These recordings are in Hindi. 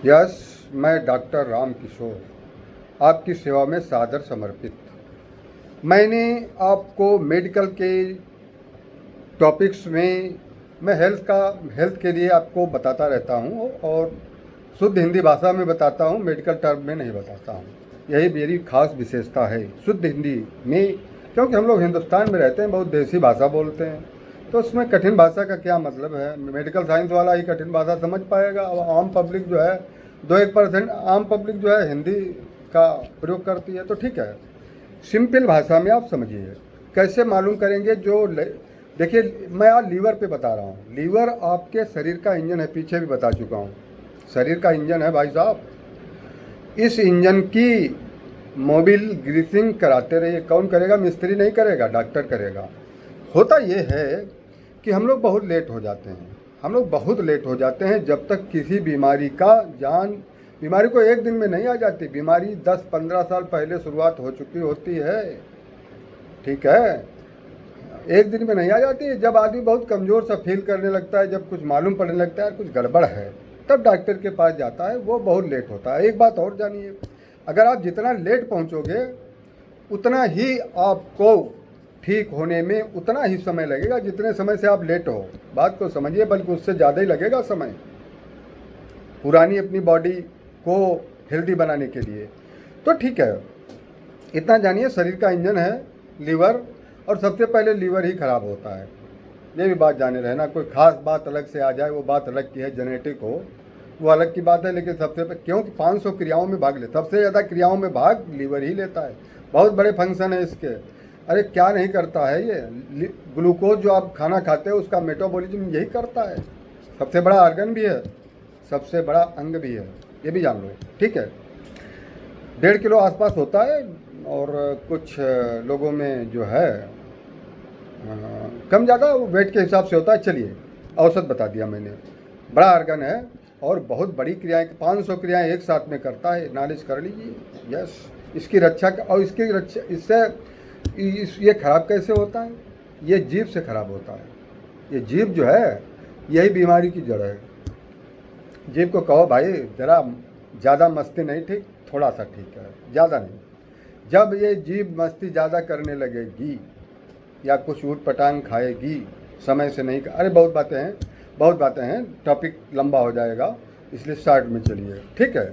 यस, मैं डॉक्टर राम किशोर आपकी सेवा में सादर समर्पित। मैंने आपको मेडिकल के टॉपिक्स में मैं हेल्थ के लिए आपको बताता रहता हूँ और शुद्ध हिंदी भाषा में बताता हूँ, मेडिकल टर्म में नहीं बताता हूँ। यही मेरी खास विशेषता है शुद्ध हिंदी में, क्योंकि हम लोग हिंदुस्तान में रहते हैं, बहुत देसी भाषा बोलते हैं, तो उसमें कठिन भाषा का क्या मतलब है। मेडिकल साइंस वाला ही कठिन भाषा समझ पाएगा। अब आम पब्लिक जो है 2-1% आम पब्लिक जो है हिंदी का प्रयोग करती है, तो ठीक है, सिंपल भाषा में आप समझिए। कैसे मालूम करेंगे? देखिए, मैं आज लीवर पे बता रहा हूँ। लीवर आपके शरीर का इंजन है, पीछे भी बता चुका हूँ, शरीर का इंजन है भाई साहब। इस इंजन की मोबिल ग्रीसिंग कराते रहिए। कौन करेगा? मिस्त्री नहीं करेगा, डॉक्टर करेगा। होता ये है कि हम लोग बहुत लेट हो जाते हैं, हम लोग बहुत लेट हो जाते हैं। जब तक किसी बीमारी का बीमारी को एक दिन में नहीं आ जाती, बीमारी 10-15 साल पहले शुरुआत हो चुकी होती है, ठीक है, एक दिन में नहीं आ जाती है। जब आदमी बहुत कमज़ोर सा फील करने लगता है, जब कुछ मालूम पड़ने लगता है कुछ गड़बड़ है, तब डॉक्टर के पास जाता है, वो बहुत लेट होता है। एक बात और जानिए, अगर आप जितना लेट पहुंचोगे उतना ही आपको ठीक होने में उतना ही समय लगेगा जितने समय से आप लेट हो। बात को समझिए, बल्कि उससे ज़्यादा ही लगेगा समय पुरानी अपनी बॉडी को हेल्दी बनाने के लिए। तो ठीक है, इतना जानिए, शरीर का इंजन है लीवर, और सबसे पहले लीवर ही खराब होता है। ये भी बात जाने रहना। कोई खास बात अलग से आ जाए वो बात अलग की है, जेनेटिक हो वो अलग की बात है, लेकिन सबसे पहले क्योंकि 500 क्रियाओं में भाग ले, सबसे ज़्यादा क्रियाओं में भाग लीवर ही लेता है। बहुत बड़े फंक्शन है इसके। अरे क्या नहीं करता है ये? ग्लूकोज जो आप खाना खाते हो उसका मेटाबॉलिज्म यही करता है। सबसे बड़ा ऑर्गन भी है, सबसे बड़ा अंग भी है, ये भी जान लो, ठीक है। 1.5 किलो आसपास होता है, और कुछ लोगों में जो है कम ज़्यादा वेट के हिसाब से होता है। चलिए, औसत बता दिया मैंने। बड़ा ऑर्गन है और बहुत बड़ी क्रियाएं, 500 क्रियाएं एक साथ में करता है, नॉलेज कर लीजिए। यस, इसकी रक्षा और इसकी रक्षा ये खराब कैसे होता है? ये जीभ से खराब होता है। ये जीभ जो है यही बीमारी की जड़ है। जीभ को कहो भाई ज़रा ज़्यादा मस्ती नहीं ठीक, थोड़ा सा ठीक है, ज़्यादा नहीं। जब ये जीभ मस्ती ज़्यादा करने लगेगी या कुछ ऊट पटांग खाएगी, समय से नहीं, अरे बहुत बातें हैं, टॉपिक लंबा हो जाएगा, इसलिए शॉर्ट में चलिए, ठीक है।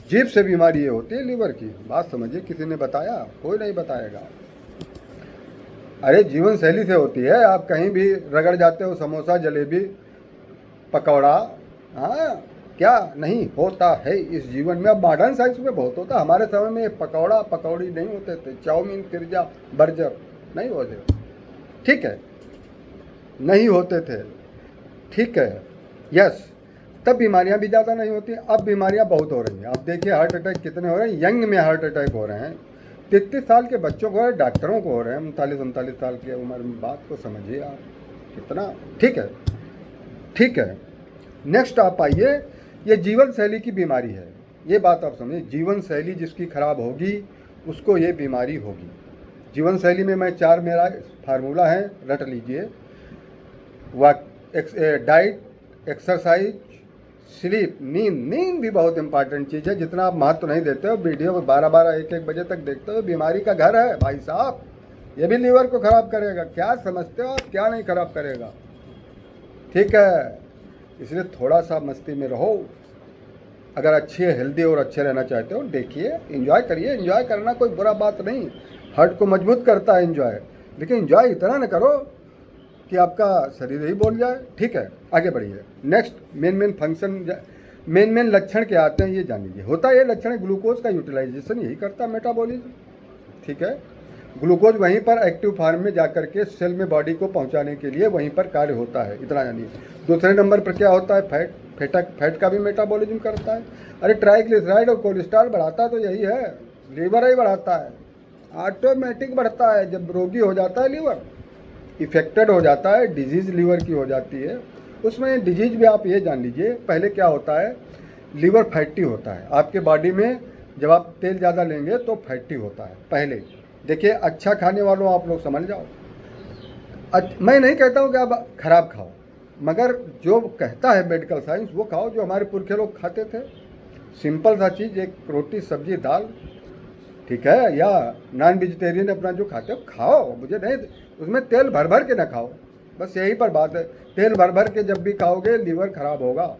जीभ से बीमारी ये होती है लीवर की, बात समझिए। किसी ने बताया? कोई नहीं बताएगा। अरे जीवन शैली से होती है। आप कहीं भी रगड़ जाते हो, समोसा, जलेबी, पकौड़ा, हाँ, क्या नहीं होता है इस जीवन में? अब मॉडर्न साइंस में बहुत होता। हमारे समय में पकौड़ा पकौड़ी नहीं होते थे, चाउमीन, पिज्जा, बर्गर नहीं होते, ठीक है, नहीं होते थे, ठीक है। यस, तब बीमारियां भी ज़्यादा नहीं होती। अब बीमारियां बहुत हो रही हैं। अब देखिए हार्ट अटैक कितने हो रहे हैं, यंग में हार्ट अटैक हो रहे हैं, 33 साल के बच्चों को हो रहे हैं, डॉक्टरों को हो रहे हैं 39-39 साल की उम्र में। बात को समझिए आप कितना, ठीक है, ठीक है। नेक्स्ट आप आइए, ये जीवन शैली की बीमारी है। ये बात आप समझिए, जीवन शैली जिसकी खराब होगी उसको ये बीमारी होगी। जीवन शैली में मैं 4 मेरा फार्मूला है, रट लीजिए। डाइट, एक्सरसाइज, स्लीप, नींद भी बहुत इंपॉर्टेंट चीज़ है। जितना आप महत्व नहीं देते हो, वीडियो को 12-12 1-1 बजे तक देखते हो, बीमारी का घर है भाई साहब। ये भी लीवर को खराब करेगा। क्या समझते हो आप? क्या नहीं खराब करेगा, ठीक है। इसलिए थोड़ा सा मस्ती में रहो। अगर अच्छे हेल्दी और अच्छे रहना चाहते हो, देखिए, एंजॉय करिए। एंजॉय करना कोई बुरा बात नहीं, हार्ट को मजबूत करता है एंजॉय, लेकिन एंजॉय इतना न करो कि आपका शरीर ही बोल जाए, ठीक है। आगे बढ़िए। नेक्स्ट, मेन लक्षण क्या आते हैं ये जान लीजिए। होता है ये लक्षण, ग्लूकोज का यूटिलाइजेशन यही करता है, मेटाबॉलिज्म, ठीक है। ग्लूकोज वहीं पर एक्टिव फॉर्म में जाकर के सेल में बॉडी को पहुंचाने के लिए वहीं पर कार्य होता है, इतना जानिए। दूसरे नंबर पर क्या होता है? फैट का भी मेटाबॉलिज्म करता है। अरे ट्राइग्लिसराइड और कोलेस्ट्रॉल बढ़ाता तो यही है, लीवर ही बढ़ाता है, ऑटोमेटिक बढ़ता है। जब रोगी हो जाता है लीवर, इफेक्टेड हो जाता है, डिजीज़ लीवर की हो जाती है, उसमें डिजीज भी आप ये जान लीजिए। पहले क्या होता है, लीवर फैटी होता है आपके बॉडी में। जब आप तेल ज़्यादा लेंगे तो फैटी होता है पहले। देखिए, अच्छा खाने वालों आप लोग समझ जाओ। मैं नहीं कहता हूँ कि आप खराब खाओ, मगर जो कहता है मेडिकल साइंस वो खाओ जो हमारे पुरखे लोग खाते थे। सिंपल सा चीज़, एक रोटी सब्जी दाल, ठीक है, या नॉन वेजिटेरियन अपना जो खाते हो खाओ, मुझे नहीं, उसमें तेल भर भर के ना खाओ, बस यही पर बात है। तेल भर भर के जब भी खाओगे लीवर खराब होगा,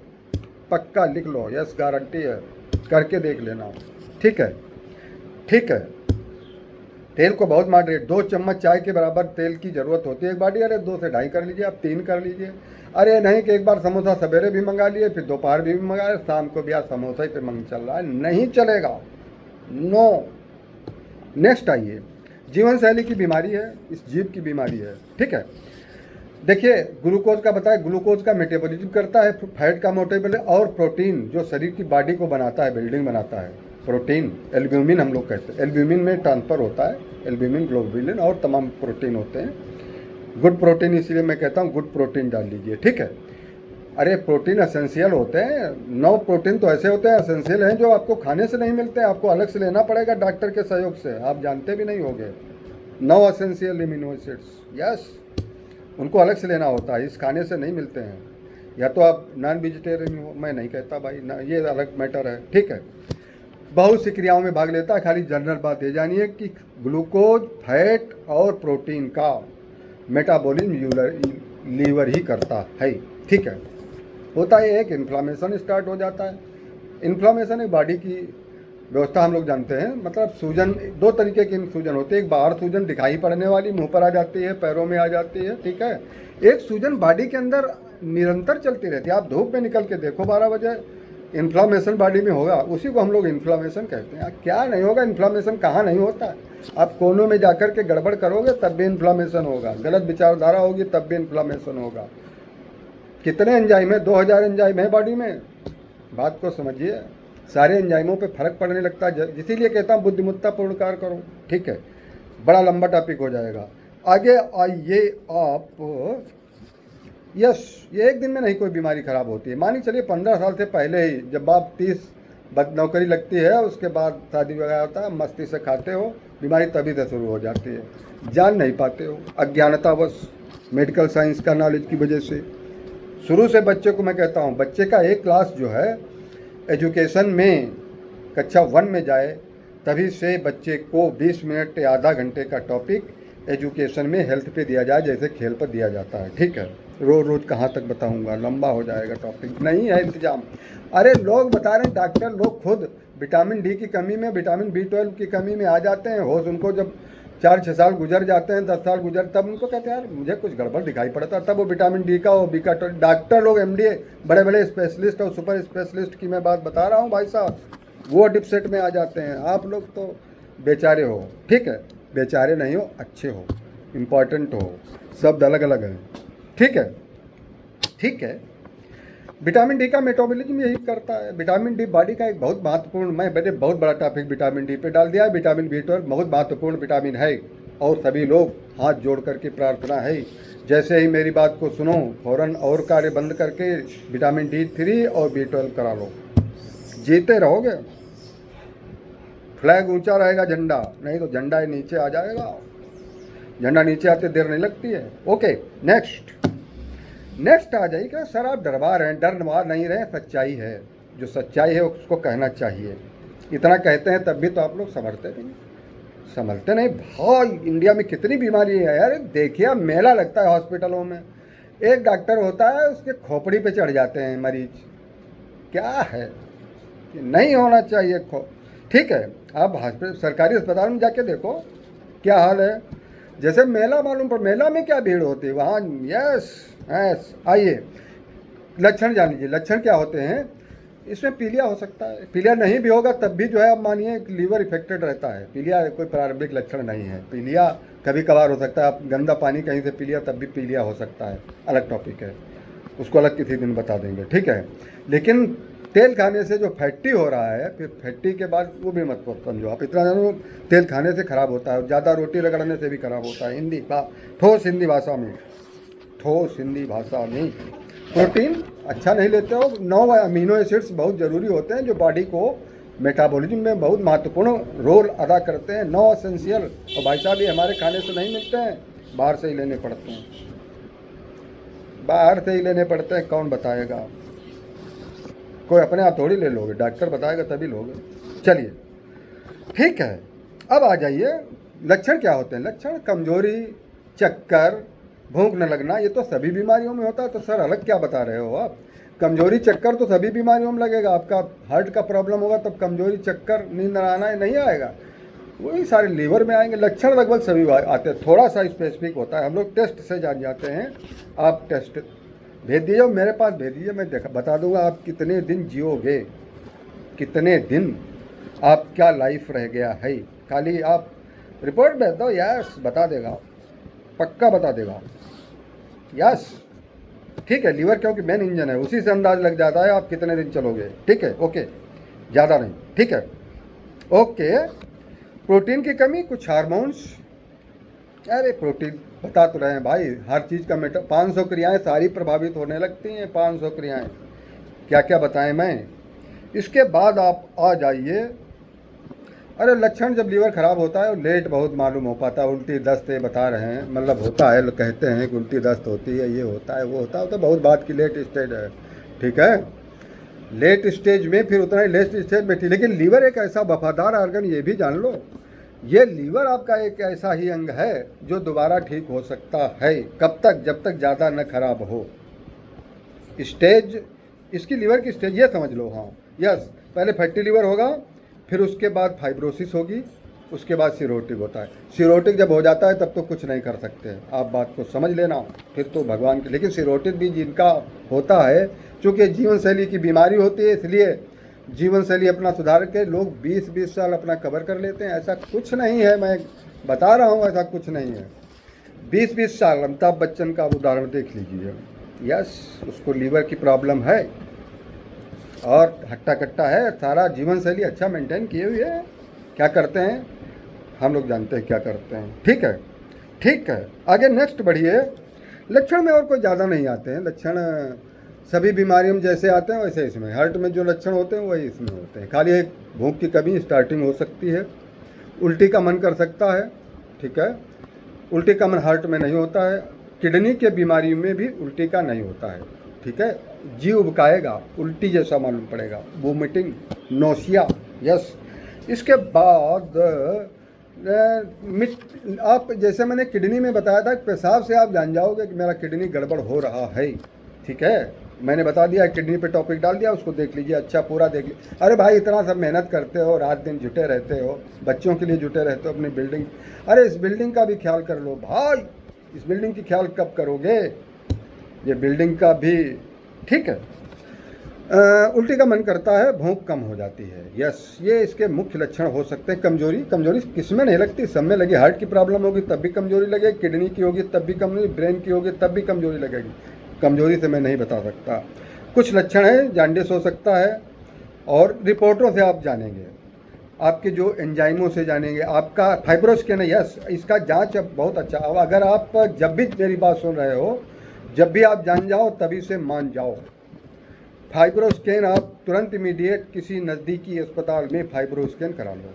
पक्का लिख लो, यस गारंटी है, करके देख लेना, ठीक है, ठीक है। तेल को बहुत मॉडरेट, 2 चम्मच चाय के बराबर तेल की ज़रूरत होती है एक बाटी। अरे 2 से ढाई कर लीजिए, आप 3 कर लीजिए। अरे नहीं कि एक बार समोसा सवेरे भी मंगा लिए, फिर दोपहर भी मंगा लिए, शाम को भी आज समोसा ही पे मंग चल रहा है, नहीं चलेगा, नो। नेक्स्ट आइए, जीवन शैली की बीमारी है, इस जीव की बीमारी है, ठीक है। देखिए ग्लूकोज का बताया, ग्लूकोज का मेटाबॉलिज्म करता है, फैट का मेटाबॉलिज्म, और प्रोटीन जो शरीर की बॉडी को बनाता है, बिल्डिंग बनाता है, प्रोटीन एल्ब्यूमिन हम लोग कहते हैं, एल्ब्यूमिन में ट्रांसफर होता है, एल्ब्यूमिन ग्लोबुलिन और तमाम प्रोटीन होते हैं। गुड प्रोटीन, इसलिए मैं कहता हूँ गुड प्रोटीन डाल लीजिए, ठीक है। अरे प्रोटीन एसेंशियल होते हैं, 9 प्रोटीन तो ऐसे होते हैं एसेंशियल हैं जो आपको खाने से नहीं मिलते, आपको अलग से लेना पड़ेगा डॉक्टर के सहयोग से, आप जानते भी नहीं होंगे। 9 एसेंशियल एमिनो एसिड्स, यस, उनको अलग से लेना होता है, इस खाने से नहीं मिलते हैं। या तो आप नॉन वेजिटेरियन हो, मैं नहीं कहता भाई ना, ये अलग मैटर है, ठीक है। बहुत सी क्रियाओं में भाग लेता है, खाली जनरल बात ये जानिए कि ग्लूकोज, फैट और प्रोटीन का मेटाबॉलिज्म लीवर ही करता है, ठीक है। होता है एक इन्फ्लामेशन स्टार्ट हो जाता है। इन्फ्लामेशन एक बॉडी की व्यवस्था हम लोग जानते हैं, मतलब सूजन, 2 तरीके की सूजन होती है, एक बाहर सूजन दिखाई पड़ने वाली, मुंह पर आ जाती है, पैरों में आ जाती है, ठीक है। एक सूजन बॉडी के अंदर निरंतर चलती रहती है, आप धूप में निकल के देखो 12 बजे, इन्फ्लामेशन बॉडी में होगा, उसी को हम लोग इन्फ्लामेशन कहते हैं। क्या नहीं होगा, इन्फ्लामेशन कहाँ नहीं होता है, आप कोनों में जाकर के गड़बड़ करोगे तब भी इन्फ्लामेशन होगा, गलत विचारधारा होगी तब भी इन्फ्लामेशन होगा। कितने एंजाइम है, 2000 एंजाइम है बॉडी में, बात को समझिए, सारे एंजाइमों पे फर्क पड़ने लगता है, इसीलिए कहता हूँ बुद्धिमत्तापूर्ण कार्य करो, ठीक है। बड़ा लंबा टॉपिक हो जाएगा। आगे आइए आप, यस, ये एक दिन में नहीं कोई बीमारी खराब होती है, मानी चलिए 15 साल से पहले ही, जब आप 30 नौकरी लगती है, उसके बाद शादी वगैरह होता है, मस्ती से खाते हो, बीमारी तभी से शुरू हो जाती है, जान नहीं पाते हो, अज्ञानतावश, मेडिकल साइंस का नॉलेज की वजह से। शुरू से बच्चे को मैं कहता हूँ, बच्चे का एक क्लास जो है एजुकेशन में, कक्षा 1 में जाए, तभी से बच्चे को 20 मिनट या आधा घंटे का टॉपिक एजुकेशन में हेल्थ पे दिया जाए, जैसे खेल पर दिया जाता है, ठीक है। रोज़ रोज़ कहाँ तक बताऊँगा, लंबा हो जाएगा टॉपिक, नहीं है इंतजाम। अरे लोग बता रहे हैं, डॉक्टर लोग खुद विटामिन डी की कमी में, विटामिन B12 की कमी में आ जाते हैं, होश उनको जब 4-6 साल गुजर जाते हैं, 10 साल गुजर, तब उनको कहते हैं यार मुझे कुछ गड़बड़ दिखाई पड़ता, तब वो विटामिन डी का और बी का, डॉक्टर लोग MD, बड़े बड़े स्पेशलिस्ट और सुपर स्पेशलिस्ट की मैं बात बता रहा हूँ भाई साहब, वो डिपसेट में आ जाते हैं। आप लोग तो बेचारे हो, ठीक है, बेचारे नहीं हो, अच्छे हो, इम्पॉर्टेंट हो, शब्द अलग अलग हैं, ठीक है, ठीक है। विटामिन डी का मेटाबॉलिज्म यही करता है। विटामिन डी बॉडी का एक बहुत महत्वपूर्ण, मैंने बहुत बड़ा टॉपिक विटामिन डी पे डाल दिया है। विटामिन B12 बहुत महत्वपूर्ण विटामिन है, और सभी लोग हाथ जोड़ करके प्रार्थना है, जैसे ही मेरी बात को सुनो फौरन और कार्य बंद करके विटामिन D3 और B12 करा लो, जीते रहोगे। फ्लैग ऊंचा रहेगा झंडा, नहीं तो झंडा नीचे आ जाएगा, झंडा नीचे आते देर नहीं लगती है। ओके, नेक्स्ट आ जाइएगा। सर आप डरवा रहे हैं, डरवा नहीं रहे, सच्चाई है, जो सच्चाई है उसको कहना चाहिए। इतना कहते हैं तब भी तो आप लोग समझते नहीं भाई, इंडिया में कितनी बीमारी है यार। देखिए मेला लगता है हॉस्पिटलों में, एक डॉक्टर होता है, उसके खोपड़ी पे चढ़ जाते हैं मरीज, क्या है, नहीं होना चाहिए ठीक है। आप सरकारी अस्पताल में जाके देखो क्या हाल है, जैसे मेला मालूम पर मेला में क्या भीड़ होती है वहाँ। यस आइए, लक्षण जान लीजिए, लक्षण क्या होते हैं। इसमें पीलिया हो सकता है, पीलिया नहीं भी होगा तब भी जो है आप मानिए लीवर इफेक्टेड रहता है। पीलिया कोई प्रारंभिक लक्षण नहीं है, पीलिया कभी कभार हो सकता है, आप गंदा पानी कहीं से पी लिया तब भी पीलिया हो सकता है, अलग टॉपिक है, उसको अलग किसी दिन बता देंगे, ठीक है। लेकिन तेल खाने से जो फैटी हो रहा है, फिर फैटी के बाद वो भी मत समझो आप, इतना जानो तेल खाने से खराब होता है, ज़्यादा रोटी रगड़ने से भी खराब होता है। ठोस हिंदी भाषा में प्रोटीन अच्छा नहीं लेते हो। 9 अमीनो एसिड्स बहुत ज़रूरी होते हैं जो बॉडी को मेटाबॉलिज्म में बहुत महत्वपूर्ण रोल अदा करते हैं, 9 एसेंशियल, और भाई साहब ये हमारे खाने से नहीं मिलते हैं, बाहर से ही लेने पड़ते हैं, बाहर से ही लेने पड़ते हैं, कौन बताएगा। कोई अपने आप थोड़ी ले लोगे, डॉक्टर बताएगा तभी लोगे। चलिए ठीक है, अब आ जाइए लक्षण क्या होते हैं। लक्षण कमजोरी, चक्कर, भूख न लगना, ये तो सभी बीमारियों में होता है। तो सर अलग क्या बता रहे हो आप? कमजोरी चक्कर तो सभी बीमारियों में लगेगा। आपका हार्ट का प्रॉब्लम होगा तब कमजोरी चक्कर नींद आना नहीं आएगा, वही सारे लीवर में आएंगे। लक्षण लगभग सभी आते हैं, थोड़ा सा स्पेसिफिक होता है, हम लोग टेस्ट से जान जाते हैं। आप टेस्ट भेज दीजिए, मेरे पास भेज दीजिए, मैं बता दूंगा आप कितने दिन जियोगे, कितने दिन आप क्या लाइफ रह गया है। खाली आप रिपोर्ट भेज दो, यस बता देगा, पक्का बता देगा, यस ठीक है। लीवर क्योंकि मेन इंजन है, उसी से अंदाज लग जाता है आप कितने दिन चलोगे। ठीक है, ओके, ज़्यादा नहीं, ठीक है, ओके। प्रोटीन की कमी, कुछ हार्मोन्स, अरे प्रोटीन बता तो रहे हैं भाई, हर चीज़ का 500 क्रियाएं सारी प्रभावित होने लगती हैं, 500 क्रियाएं, क्या क्या बताएं मैं। इसके बाद आप आ जाइए, अरे लक्षण जब लीवर खराब होता है लेट बहुत मालूम हो पाता है। उल्टी दस्त ये बता रहे हैं, मतलब होता है, लोग कहते हैं कि उल्टी दस्त होती है, ये होता है वो होता है, तो बहुत बात की लेट स्टेज है, ठीक है। लेट स्टेज में फिर उतना ही लेट स्टेज में थी, लेकिन लीवर एक ऐसा वफादार ऑर्गन, ये भी जान लो, ये लीवर आपका एक ऐसा ही अंग है जो दोबारा ठीक हो सकता है। कब तक? जब तक ज़्यादा न खराब हो। स्टेज इसकी लीवर की स्टेज ये समझ लो, हाँ यस, पहले फैटी लीवर होगा, फिर उसके बाद फाइब्रोसिस होगी, उसके बाद सिरोटिक होता है। सिरोटिक जब हो जाता है तब तो कुछ नहीं कर सकते, आप बात को समझ लेना, फिर तो भगवान के। लेकिन सिरोटिक भी जिनका होता है, चूँकि जीवन शैली की बीमारी होती है, इसलिए जीवन शैली अपना सुधार के लोग 20-20 साल अपना कवर कर लेते हैं। ऐसा कुछ नहीं है, मैं बता रहा हूँ, ऐसा कुछ नहीं है। 20-20 साल, अमिताभ बच्चन का उदाहरण देख लीजिए, यस, उसको लीवर की प्रॉब्लम है और हट्टा कट्टा है, सारा जीवन शैली अच्छा मेंटेन किए हुए है। क्या करते हैं हम लोग जानते हैं क्या करते हैं, ठीक है, ठीक है। आगे नेक्स्ट बढ़िए। लक्षण में और कोई ज़्यादा नहीं आते हैं, लक्षण सभी बीमारियों में जैसे आते हैं वैसे इसमें, हार्ट में जो लक्षण होते हैं वही इसमें होते हैं। खाली एक भूख की कमी स्टार्टिंग हो सकती है, उल्टी का मन कर सकता है, ठीक है, उल्टी का मन हार्ट में नहीं होता है। किडनी के बीमारी में भी उल्टी का नहीं होता है, ठीक है, जीव उबकाएगा, उल्टी जैसा मालूम पड़ेगा, वोमिटिंग, नोसिया, यस। इसके बाद आप जैसे मैंने किडनी में बताया था, पेशाब से आप जान जाओगे कि मेरा किडनी गड़बड़ हो रहा है, ठीक है, मैंने बता दिया, किडनी पे टॉपिक डाल दिया, उसको देख लीजिए, अच्छा पूरा देख लीजिए। अरे भाई इतना सब मेहनत करते हो, रात दिन जुटे रहते हो, बच्चों के लिए जुटे रहते हो, अपनी बिल्डिंग, अरे इस बिल्डिंग का भी ख्याल कर लो भाई, इस बिल्डिंग की ख्याल कब करोगे, ये बिल्डिंग का भी, ठीक है। उल्टी का मन करता है, भूख कम हो जाती है, यस, ये इसके मुख्य लक्षण हो सकते हैं। कमजोरी, कमजोरी किसमें नहीं लगती, सब में लगी। हार्ट की प्रॉब्लम होगी तब भी कमजोरी लगेगी, किडनी की होगी तब भी कमजोरी, ब्रेन की होगी तब भी कमजोरी लगेगी। कमजोरी से मैं नहीं बता सकता। कुछ लक्षण है, जांडिस हो सकता है, और रिपोर्टों से आप जानेंगे, आपके जो एंजाइमों से जानेंगे, आपका फाइब्रोस्कैन है, यस, इसका जांच बहुत अच्छा। अब अगर आप जब भी मेरी बात सुन रहे हो, जब भी आप जान जाओ तभी से मान जाओ, फाइब्रोस्कैन आप तुरंत इमीडिएट किसी नज़दीकी अस्पताल में फाइब्रोस्कैन करा लो,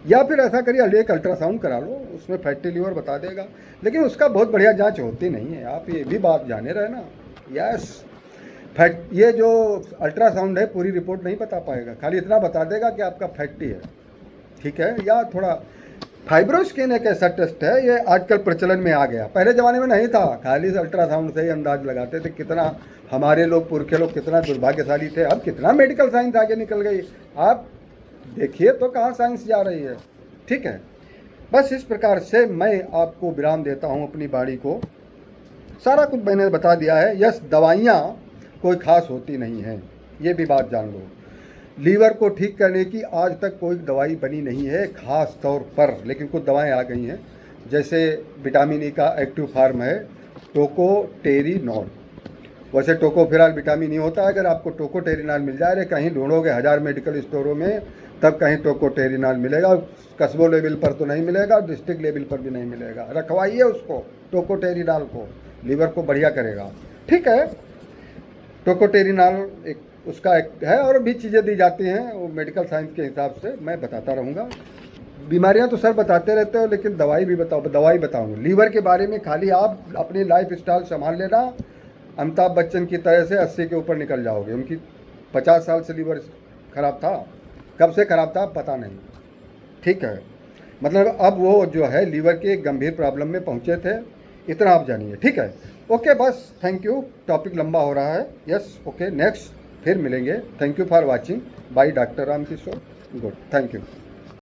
या फिर ऐसा करिए एक अल्ट्रासाउंड करा लो, उसमें फैटी लीवर बता देगा, लेकिन उसका बहुत बढ़िया जांच होती नहीं है, आप ये भी बात जाने रहे ना, यस। ये जो अल्ट्रासाउंड है पूरी रिपोर्ट नहीं बता पाएगा, खाली इतना बता देगा कि आपका फैटी है, ठीक है, या थोड़ा। फाइब्रोस्कैन एक ऐसा टेस्ट है, ये आजकल प्रचलन में आ गया, पहले ज़माने में नहीं था, खाली अल्ट्रासाउंड से ही अंदाज लगाते थे। कितना हमारे लोग, पुरखे लोग कितना दुर्भाग्यशाली थे, अब कितना मेडिकल साइंस आगे निकल गई, आप देखिए तो कहाँ साइंस जा रही है, ठीक है। बस इस प्रकार से मैं आपको विराम देता हूँ अपनी बाड़ी को, सारा कुछ मैंने बता दिया है। यस, दवाइयाँ कोई खास होती नहीं हैं, ये भी बात जान लो। लीवर को ठीक करने की आज तक कोई दवाई बनी नहीं है खास तौर पर, लेकिन कुछ दवाएं आ गई हैं, जैसे विटामिन ई का एक्टिव फार्म है टोकोटेरिनॉल। वैसे टोकोफेराल विटामिन ई होता है, अगर आपको टोकोटेरिनॉल मिल जाए, अरे कहीं ढूंढोगे 1000 मेडिकल स्टोरों में, तब कहीं टोकोटेरिनॉल मिलेगा, कस्बों लेवल पर तो नहीं मिलेगा, डिस्ट्रिक्ट लेवल पर भी नहीं मिलेगा। रखवाइए उसको, टोकोटेरिनॉल को, लीवर को बढ़िया करेगा, ठीक है। टोकोटेरिनॉल एक उसका एक है, और भी चीज़ें दी जाती हैं, वो मेडिकल साइंस के हिसाब से मैं बताता रहूँगा। बीमारियां तो सर बताते रहते हो, लेकिन दवाई भी दवाई बताऊँगा। लीवर के बारे में खाली आप अपनी लाइफ स्टाइल संभाल लेना, अमिताभ बच्चन की तरह से 80 के ऊपर निकल जाओगे, उनकी 50 साल से लीवर ख़राब था, कब से ख़राब था पता नहीं, ठीक है। मतलब अब वो जो है लीवर के गंभीर प्रॉब्लम में पहुँचे थे, इतना आप जानिए, ठीक है। ओके, बस थैंक यू, टॉपिक लंबा हो रहा है। यस, ओके, नेक्स्ट फिर मिलेंगे। Thank you for watching bye doctor Ram Kishore. Good, thank you.